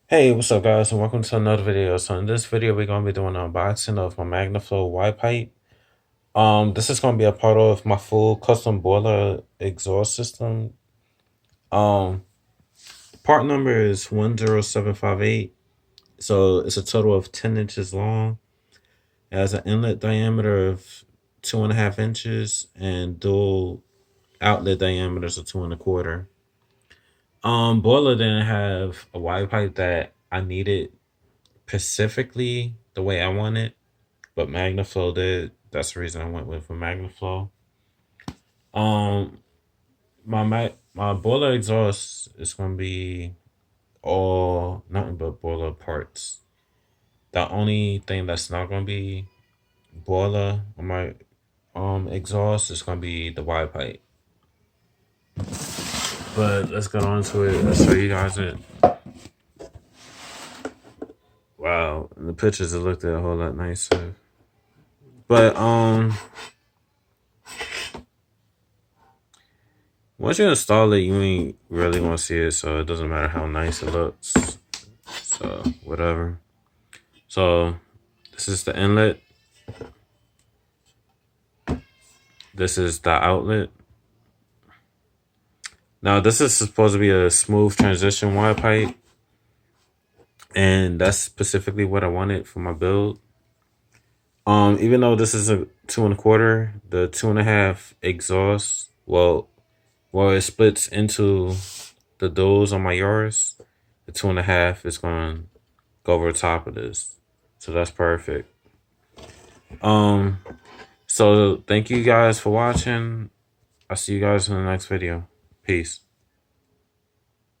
Hey, what's up, guys, and welcome to another video. So in this video, we're gonna be doing an unboxing of my Magnaflow Y pipe. This is gonna be a part of my full custom boiler exhaust system. Um, Part number is 10758. So it's a total of 10 inches long. It has an inlet diameter of 2.5 inches and dual outlet diameters of 2.25. Borla didn't have a Y pipe that I needed specifically the way I want it, but Magnaflow did. That's the reason I went with a Magnaflow. Um, my boiler exhaust is gonna be all nothing but boiler parts. The only thing that's not gonna be boiler on my exhaust is gonna be the Y pipe. But let's get on to it. Let's show you guys it. Wow, in the pictures it looked a whole lot nicer. But once you install it, you ain't really gonna see it, so it doesn't matter how nice it looks. So whatever. So this is the inlet. This is the outlet. Now this is supposed to be a smooth transition wire pipe, and that's specifically what I wanted for my build. Even though this is a 2.25, the 2.5 exhaust, well, it splits into the doors on my yards. The 2.5 is gonna go over the top of this, so that's perfect. Um, so thank you guys for watching. I'll see you guys in the next video. Peace.